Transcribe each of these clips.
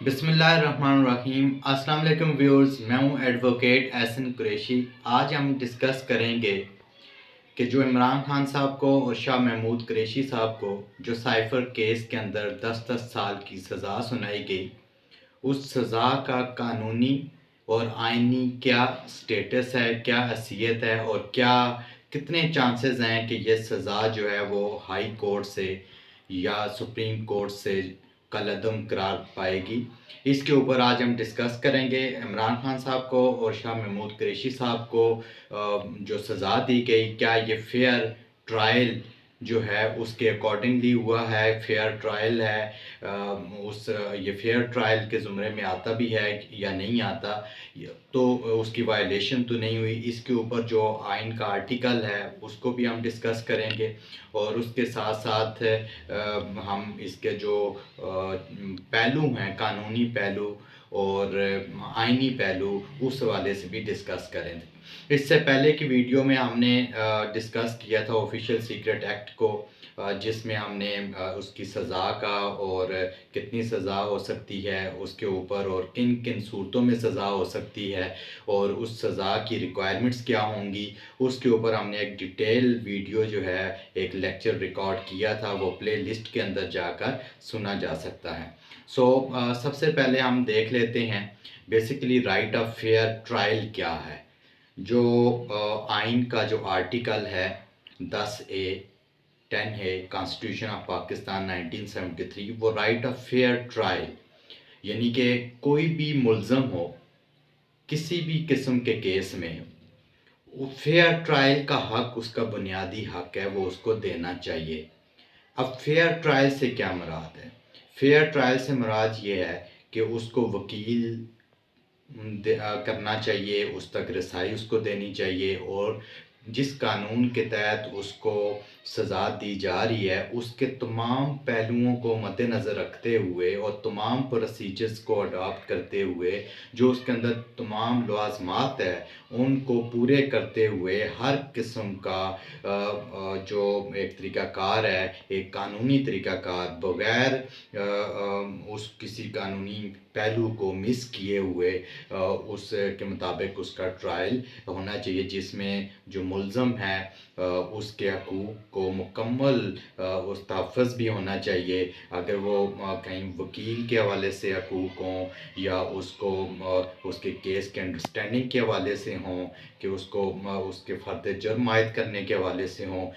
بسم اللہ الرحمن الرحیم۔ السلام علیکم ویورز، میں ہوں ایڈوکیٹ احسن قریشی۔ آج ہم ڈسکس کریں گے کہ جو عمران خان صاحب کو اور شاہ محمود قریشی صاحب کو جو سائفر کیس کے اندر 10 سال کی سزا سنائی گئی، اس سزا کا قانونی اور آئینی کیا سٹیٹس ہے، کیا حیثیت ہے، اور کتنے چانسز ہیں کہ یہ سزا جو ہے وہ ہائی کورٹ سے یا سپریم کورٹ سے کالعدم قرار پائے گی۔ اس کے اوپر آج ہم ڈسکس کریں گے۔ عمران خان صاحب کو اور شاہ محمود قریشی صاحب کو جو سزا دی گئی، کیا یہ فیئر ٹرائل جو ہے اس کے اکارڈنگلی ہوا ہے، فیئر ٹرائل ہے، یہ فیئر ٹرائل کے زمرے میں آتا بھی ہے یا نہیں آتا، تو اس کی وائلیشن تو نہیں ہوئی۔ اس کے اوپر جو آئین کا آرٹیکل ہے اس کو بھی ہم ڈسکس کریں گے، اور اس کے ساتھ ساتھ ہم اس کے جو پہلو ہیں، قانونی پہلو اور آئینی پہلو، اس حوالے سے بھی ڈسکس کریں گے۔ اس سے پہلے کی ویڈیو میں ہم نے ڈسکس کیا تھا آفیشیل سیکرٹ ایکٹ کو، جس میں ہم نے اس کی سزا کا اور کتنی سزا ہو سکتی ہے اس کے اوپر، اور کن کن صورتوں میں سزا ہو سکتی ہے، اور اس سزا کی ریکوائرمنٹس کیا ہوں گی، اس کے اوپر ہم نے ایک ڈیٹیل ویڈیو جو ہے ایک لیکچر ریکارڈ کیا تھا، وہ پلے لسٹ کے اندر جا کر سنا جا سکتا ہے۔ سب سے پہلے ہم دیکھ لیتے ہیں basically right of fear trial کیا ہے۔ جو آئین کا جو آرٹیکل ہے 10A کانسٹیٹیوشن آف پاکستان 1973، وہ رائٹ آف فیئر ٹرائل، یعنی کہ کوئی بھی ملزم ہو کسی بھی قسم کے کیس میں، فیئر ٹرائل کا حق، اس کا بنیادی حق ہے، وہ اس کو دینا چاہیے۔ اب فیئر ٹرائل سے کیا مراد ہے؟ فیئر ٹرائل سے مراد یہ ہے کہ اس کو وکیل کرنا چاہیے، اس تک رسائی اس کو دینی چاہیے، اور جس قانون کے تحت اس کو سزا دی جا رہی ہے اس کے تمام پہلوؤں کو مد نظر رکھتے ہوئے اور تمام پروسیجرز کو اڈاپٹ کرتے ہوئے، جو اس کے اندر تمام لوازمات ہیں ان کو پورے کرتے ہوئے، ہر قسم کا جو ایک طریقہ کار ہے، ایک قانونی طریقہ کار، بغیر اس کسی قانونی پہلو کو مس کیے ہوئے اس کے مطابق اس کا ٹرائل ہونا چاہیے، جس میں جو ملزم ہے اس کے حقوق کو مکمل اس تحفظ بھی ہونا چاہیے۔ اگر وہ کہیں وکیل کے حوالے سے حقوق ہوں، یا اس کو اس کے کیس کے انڈرسٹینڈنگ کے حوالے سے ہوں، کہ اس کو اس کے فرد جرم عائد کرنے کے حوالے سے ہوں،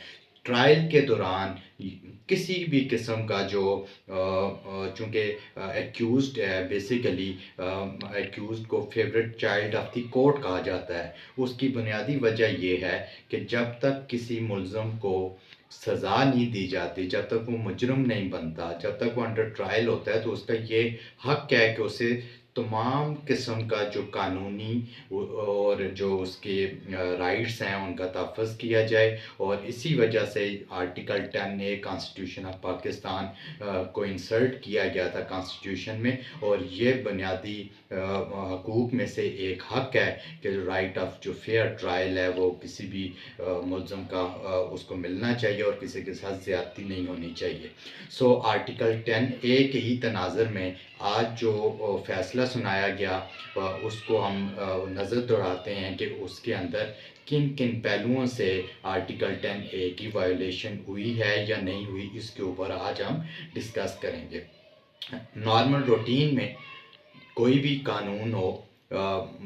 ٹرائل کے دوران کسی بھی قسم کا جو چونکہ ایکیوزڈ ہے، بیسیکلی ایکیوزڈ کو favourite child of the court کہا جاتا ہے، اس کی بنیادی وجہ یہ ہے کہ جب تک کسی ملزم کو سزا نہیں دی جاتی، جب تک وہ مجرم نہیں بنتا، جب تک وہ انڈر ٹرائل ہوتا ہے، تو اس کا یہ حق ہے کہ اسے تمام قسم کا جو قانونی اور جو اس کے رائٹس ہیں ان کا تحفظ کیا جائے۔ اور اسی وجہ سے article 10A constitution of Pakistan کو انسرٹ کیا گیا تھا کانسٹیٹیوشن میں، اور یہ بنیادی حقوق میں سے ایک حق ہے کہ رائٹ آف جو فیئر ٹرائل ہے وہ کسی بھی ملزم کا اس کو ملنا چاہیے، اور کسی کے ساتھ زیادتی نہیں ہونی چاہیے۔ آرٹیکل 10A کے ہی تناظر میں آج جو فیصلہ سنایا گیا اس کو ہم نظر دوڑاتے ہیں کہ اس کے اندر کن کن پہلوؤں سے آرٹیکل 10A کی وائلیشن ہوئی ہے یا نہیں ہوئی، اس کے اوپر آج ہم ڈسکس کریں گے۔ نارمل روٹین میں کوئی بھی قانون ہو،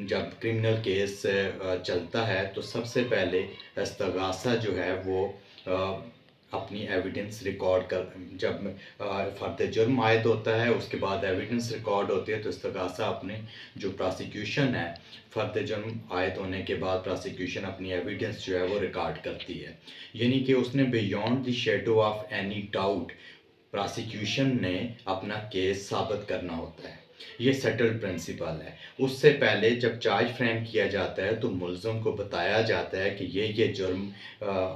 جب کرمنل کیس چلتا ہے تو سب سے پہلے استغاثہ جو ہے وہ اپنی ایویڈنس ریکارڈ جب فرد جرم عائد ہوتا ہے اس کے بعد ایویڈنس ریکارڈ ہوتی ہے، تو استغاثہ اپنے جو پراسیکیوشن ہے، فرد جرم عائد ہونے کے بعد پراسیکیوشن اپنی ایویڈنس جو ہے وہ ریکارڈ کرتی ہے، یعنی کہ اس نے beyond the shadow of any doubt prosecution نے اپنا کیس ثابت کرنا ہوتا ہے۔ یہ سیٹلڈ پرنسپل ہے۔ اس سے پہلے جب چارج فریم کیا جاتا ہے تو ملزم کو بتایا جاتا ہے کہ یہ جرم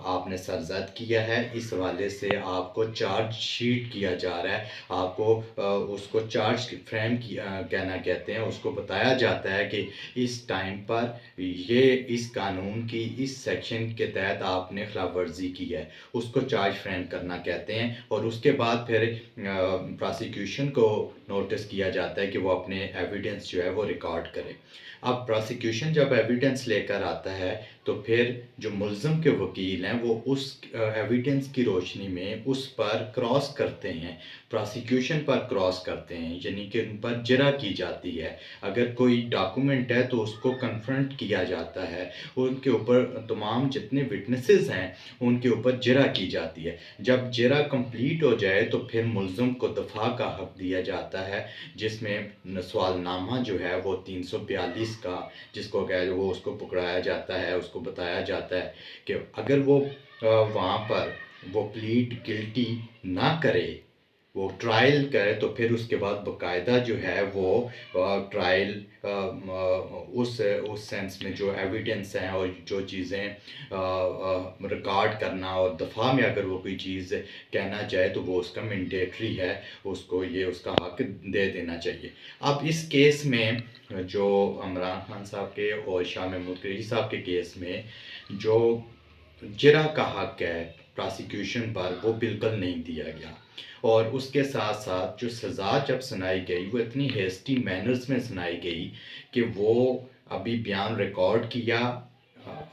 آپ نے سرزد کیا ہے، اس حوالے سے آپ کو چارج شیٹ کیا جا رہا ہے، آپ کو اس کو چارج فریم کہنا کہتے ہیں، اس کو بتایا جاتا ہے کہ اس ٹائم پر یہ اس قانون کی اس سیکشن کے تحت آپ نے خلاف ورزی کی ہے، اس کو چارج فریم کرنا کہتے ہیں۔ اور اس کے بعد پھر پراسیکیوشن کو نوٹس کیا جاتا ہے ہے کہ وہ اپنے ایویڈنس جو ہے وہ ریکارڈ کرے. اب پراسیکیوشن جب ایویڈنس لے کر آتا ہے تو پھر جو ملزم کے وکیل ہیں وہ اس ایویڈنس کی روشنی میں اس پر کراس کرتے ہیں, پراسیکیوشن پر کراس کرتے ہیں, یعنی کہ ان پر جرح کی جاتی ہے. اگر کوئی ڈاکومنٹ ہے تو اس کو کنفرنٹ کیا جاتا ہے, ان کے اوپر تمام جتنے وٹنسز ہیں ان کے اوپر جرح کی جاتی ہے. جب جرح کمپلیٹ ہو جائے تو پھر ملزم کو دفاع کا حق دیا جاتا ہے, جس میں سوال نامہ جو ہے وہ 342 کا جس کو کہ وہ اس کو پکڑایا جاتا ہے, اس کو بتایا جاتا ہے کہ اگر وہ وہاں پر وہ پلیڈ گلٹی نہ کرے, وہ ٹرائل کرے, تو پھر اس کے بعد باقاعدہ جو ہے وہ ٹرائل اس سینس میں جو ایویڈنس ہیں اور جو چیزیں ریکارڈ کرنا, اور دفاع میں اگر وہ کوئی چیز کہنا چاہے تو وہ اس کا مینڈیٹری ہے, اس کو یہ اس کا حق دے دینا چاہیے. اب اس کیس میں جو عمران خان صاحب کے اور شاہ محمود قریشی صاحب کے کیس میں جو جرح کا حق ہے پراسیکیوشن پر وہ بالکل نہیں دیا گیا, اور اس کے ساتھ ساتھ جو سزا جب سنائی گئی وہ اتنی ہیسٹی مینرز میں سنائی گئی کہ وہ ابھی بیان ریکارڈ کیا,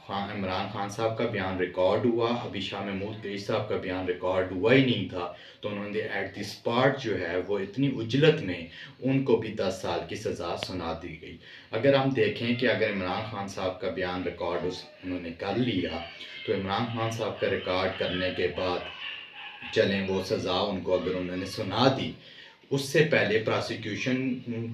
عمران خان صاحب کا بیان ریکارڈ ہوا, ابھی شاہ محمود قریشی صاحب کا بیان ریکارڈ ہوا ہی نہیں تھا, تو انہوں نے ایٹ دی اسپاٹ جو ہے وہ اتنی عجلت میں ان کو بھی 10 سال کی سزا سنا دی گئی. اگر ہم دیکھیں کہ اگر عمران خان صاحب کا بیان ریکارڈ انہوں نے کر لیا تو عمران خان صاحب کا ریکارڈ کرنے کے بعد چلیں وہ سزا ان کو اگر انہوں نے سنا دی, اس سے پہلے پراسیکیوشن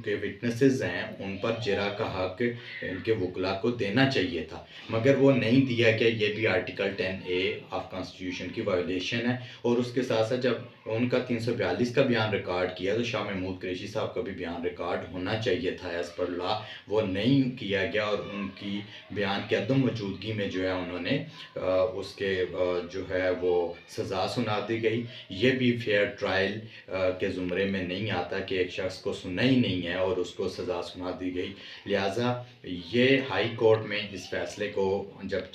کے وٹنسز ہیں ان پر جرح کا حق ان کے وکلا کو دینا چاہیے تھا, مگر وہ نہیں دیا گیا. یہ بھی آرٹیکل 10A آف کانسٹیٹیوشن کی وائلیشن ہے. اور اس کے ساتھ ساتھ جب ان کا 342 کا بیان ریکارڈ کیا تو شاہ محمود قریشی صاحب کا بھی بیان ریکارڈ ہونا چاہیے تھا ایز پر لا, وہ نہیں کیا گیا, اور ان کی بیان کی عدم موجودگی میں جو ہے انہوں نے اس کے جو ہے وہ سزا سنا دی گئی. یہ بھی فیئر ٹرائل کے زمرے میں نہیں آتا کہ ایک شخص کو سنا ہی نہیں ہے اور اس کو سزا سنا دی گئی. لہٰذا یہ ہائی کورٹ میں اس فیصلے کو جب